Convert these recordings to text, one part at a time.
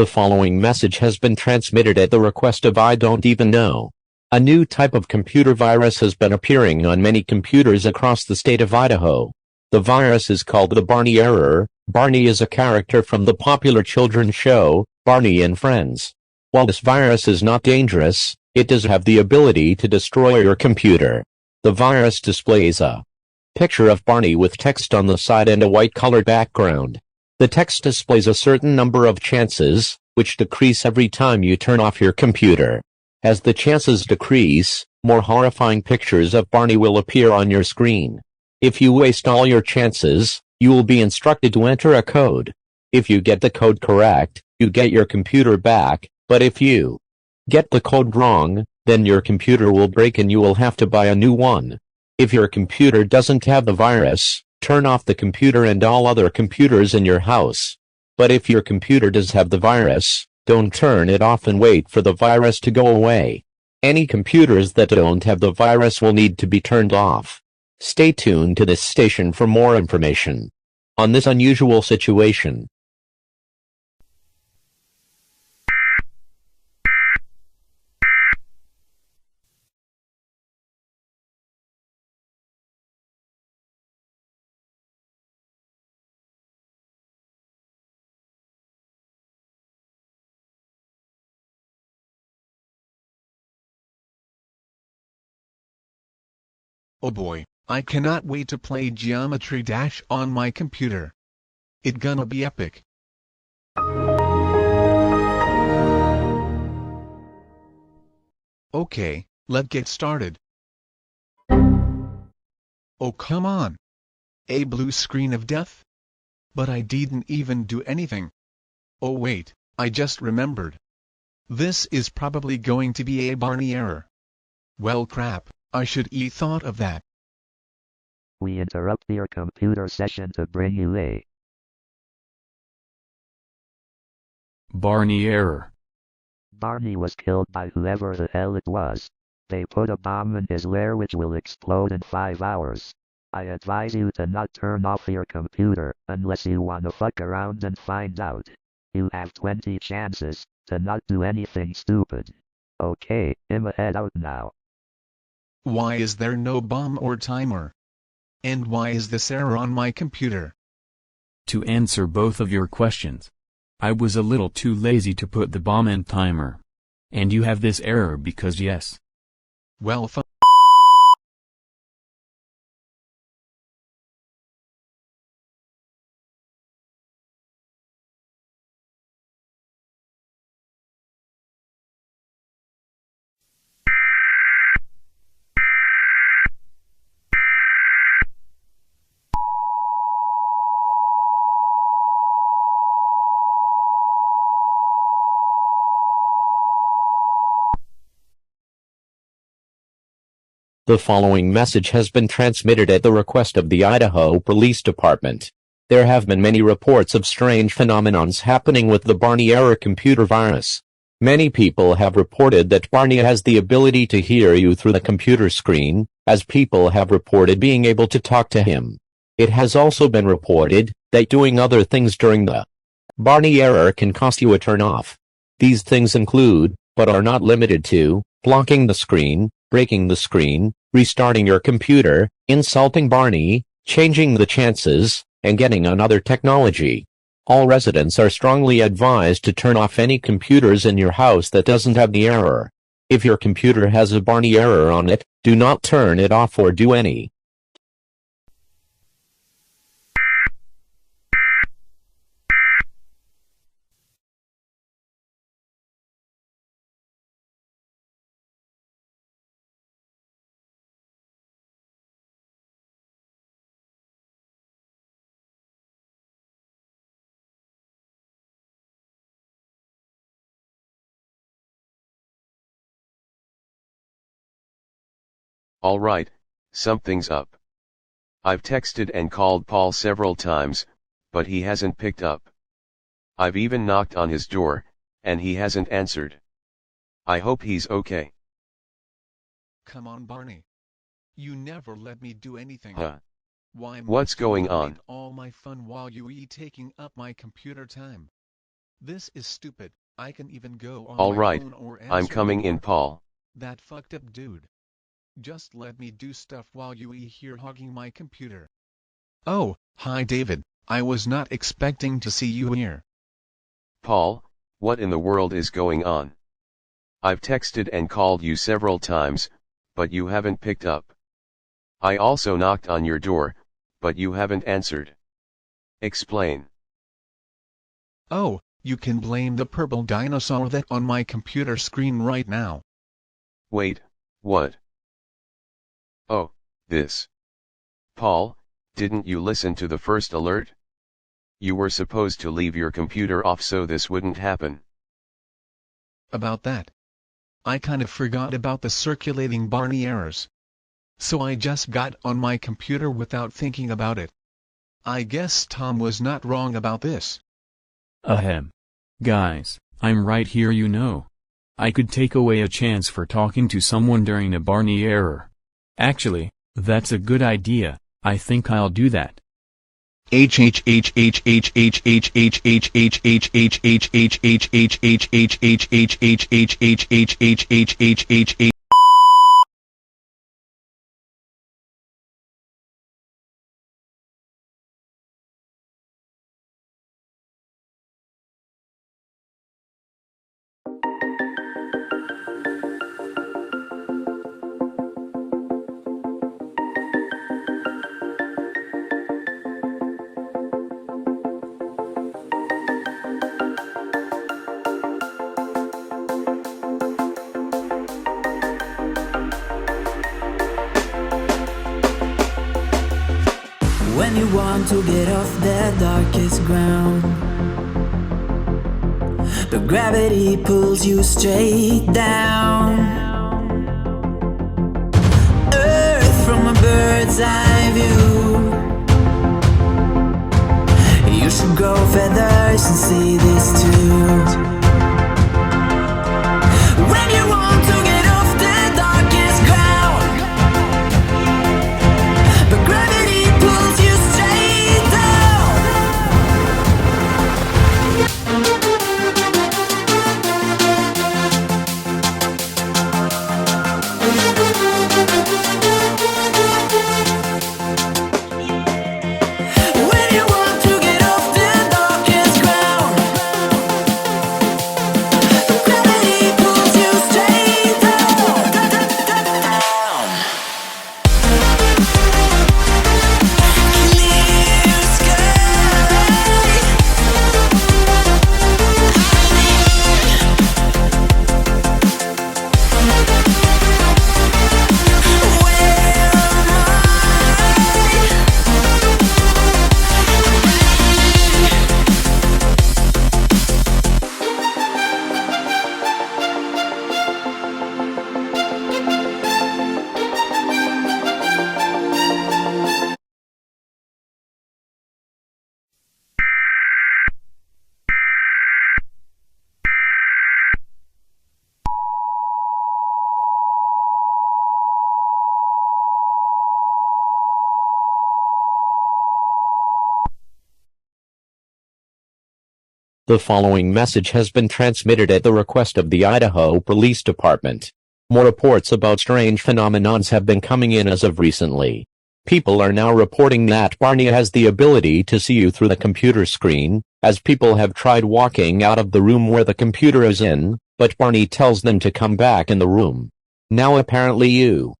The following message has been transmitted at the request of I don't even know. A new type of computer virus has been appearing on many computers across the state of Idaho. The virus is called the Barney error. Barney is a character from the popular children's show, Barney and Friends. While this virus is not dangerous, it does have the ability to destroy your computer. The virus displays a picture of Barney with text on the side and a white-colored background. The text displays a certain number of chances, which decrease every time you turn off your computer. As the chances decrease, more horrifying pictures of Barney will appear on your screen. If you waste all your chances, you will be instructed to enter a code. If you get the code correct, you get your computer back, but if you get the code wrong, then your computer will break and you will have to buy a new one. If your computer doesn't have the virus, turn off the computer and all other computers in your house. But if your computer does have the virus, don't turn it off and wait for the virus to go away. Any computers that don't have the virus will need to be turned off. Stay tuned to this station for more information on this unusual situation. Oh boy, I cannot wait to play Geometry Dash on my computer. It gonna be epic. Okay, let's get started. Oh come on. A blue screen of death? But I didn't even do anything. Oh wait, I just remembered. This is probably going to be a Barney error. Well crap. I should thought of that. We interrupt your computer session to bring you a Barney error. Barney was killed by whoever the hell it was. They put a bomb in his lair which will explode in 5 hours. I advise you to not turn off your computer unless you wanna fuck around and find out. You have 20 chances to not do anything stupid. Okay, head out now. Why is there no bomb or timer? And why is this error on my computer? To answer both of your questions, I was a little too lazy to put the bomb and timer. And you have this error because yes. Well The following message has been transmitted at the request of the Idaho Police Department. There have been many reports of strange phenomenons happening with the Barney error computer virus. Many people have reported that Barney has the ability to hear you through the computer screen, as people have reported being able to talk to him. It has also been reported that doing other things during the Barney error can cost you a turn off. These things include, but are not limited to, blocking the screen, breaking the screen, restarting your computer, insulting Barney, changing the chances, and getting another technology. All residents are strongly advised to turn off any computers in your house that doesn't have the error. If your computer has a Barney error on it, do not turn it off or do any Alright, something's up. I've texted and called Paul several times, but he hasn't picked up. I've even knocked on his door, and he hasn't answered. I hope he's okay. Come on Barney. You never let me do anything. Huh? Why What's going on? all my fun while you taking up my computer time? This is stupid. I can even go on All my right, phone or I'm answer coming the in, door. Paul. That fucked up dude. Just let me do stuff while you here hogging my computer. Oh, hi David. I was not expecting to see you here. Paul, what in the world is going on? I've texted and called you several times, but you haven't picked up. I also knocked on your door, but you haven't answered. Explain. Oh, you can blame the purple dinosaur that's on my computer screen right now. Wait, what? Oh, this. Paul, didn't you listen to the first alert? You were supposed to leave your computer off so this wouldn't happen. About that. I kind of forgot about the circulating Barney errors. So I just got on my computer without thinking about it. I guess Tom was not wrong about this. Ahem. Guys, I'm right here, you know. I could take away a chance for talking to someone during a Barney error. Actually, that's a good idea. I think I'll do that. When you want to get off the darkest ground, the gravity pulls you straight down. Earth from a bird's eye view. You should grow feathers and see this too. When you want to get off the darkest ground, the gravity pulls you straight down. When you want to get off the darkest ground, the gravity pulls you straight down. Clear The following message has been transmitted at the request of the Idaho Police Department. More reports about strange phenomenons have been coming in as of recently. People are now reporting that Barney has the ability to see you through the computer screen, as people have tried walking out of the room where the computer is in, but Barney tells them to come back in the room. Now apparently you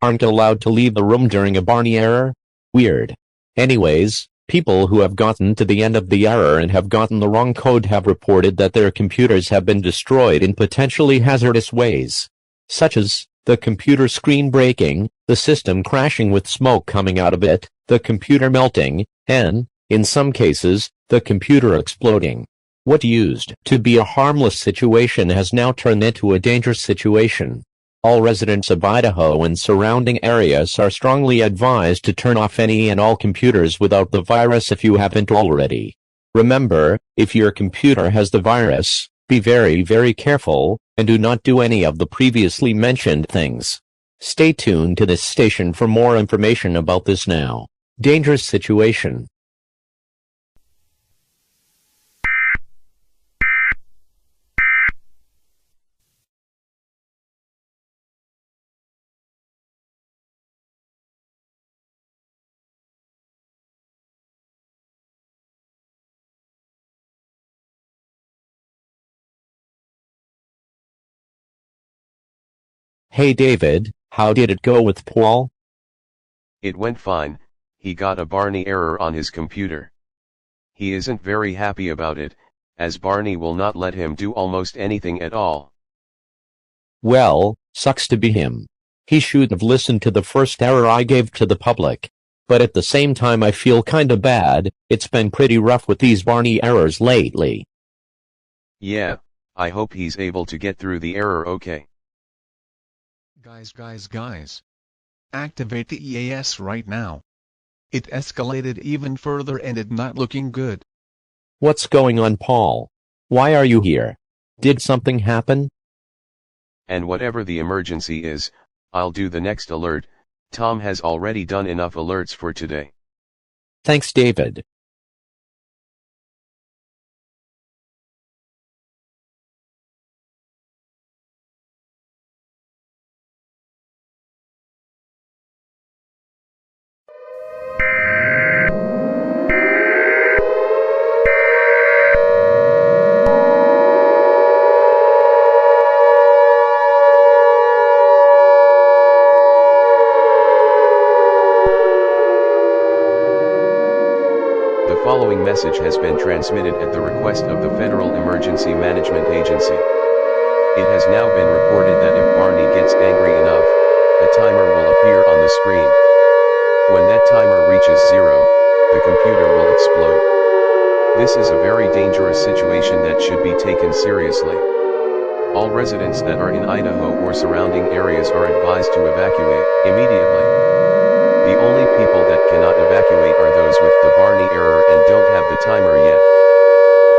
aren't allowed to leave the room during a Barney error? Weird. Anyways, people who have gotten to the end of the error and have gotten the wrong code have reported that their computers have been destroyed in potentially hazardous ways, such as the computer screen breaking, the system crashing with smoke coming out of it, the computer melting, and, in some cases, the computer exploding. What used to be a harmless situation has now turned into a dangerous situation. All residents of Idaho and surrounding areas are strongly advised to turn off any and all computers without the virus if you haven't already. Remember, if your computer has the virus, be very, very careful, and do not do any of the previously mentioned things. Stay tuned to this station for more information about this now dangerous situation. Hey David, how did it go with Paul? It went fine, he got a Barney error on his computer. He isn't very happy about it, as Barney will not let him do almost anything at all. Well, sucks to be him. He should have listened to the first error I gave to the public. But at the same time I feel kinda bad, it's been pretty rough with these Barney errors lately. Yeah, I hope he's able to get through the error okay. Guys. Activate the EAS right now. It escalated even further and it's not looking good. What's going on, Paul? Why are you here? Did something happen? And whatever the emergency is, I'll do the next alert. Tom has already done enough alerts for today. Thanks, David. The following message has been transmitted at the request of the Federal Emergency Management Agency. It has now been reported that if Barney gets angry enough, a timer will appear on the screen. When that timer reaches 0, the computer will explode. This is a very dangerous situation that should be taken seriously. All residents that are in Idaho or surrounding areas are advised to evacuate immediately. The only people that cannot evacuate are those with the Barney error and don't have the timer yet.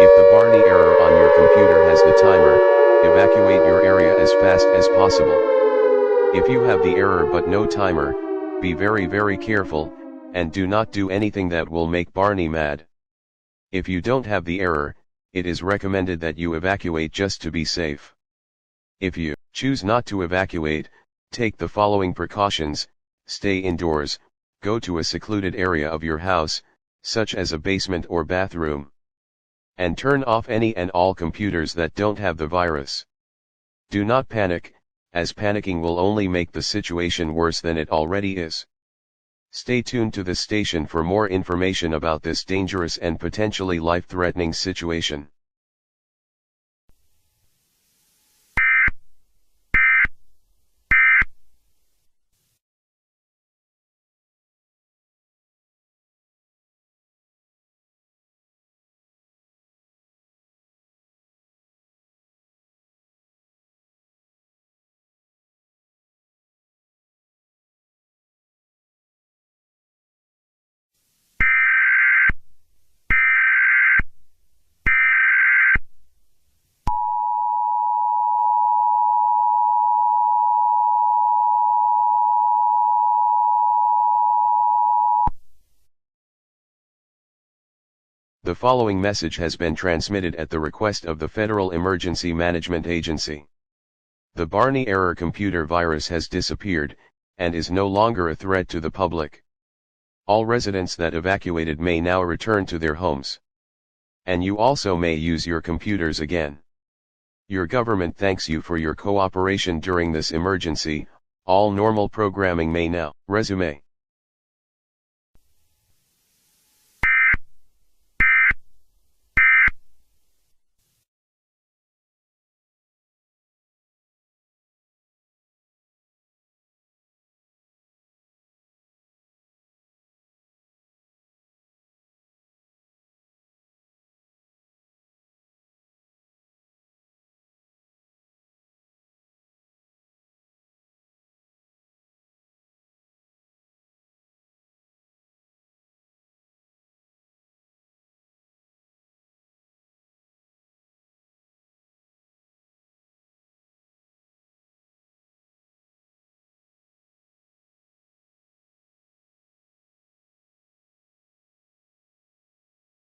If the Barney error on your computer has the timer, evacuate your area as fast as possible. If you have the error but no timer, be very careful, and do not do anything that will make Barney mad. If you don't have the error, it is recommended that you evacuate just to be safe. If you choose not to evacuate, take the following precautions: stay indoors, go to a secluded area of your house, such as a basement or bathroom. And turn off any and all computers that don't have the virus. Do not panic, as panicking will only make the situation worse than it already is. Stay tuned to the station for more information about this dangerous and potentially life-threatening situation. The following message has been transmitted at the request of the Federal Emergency Management Agency. The Barney error computer virus has disappeared, and is no longer a threat to the public. All residents that evacuated may now return to their homes. And you also may use your computers again. Your government thanks you for your cooperation during this emergency. All normal programming may now resume.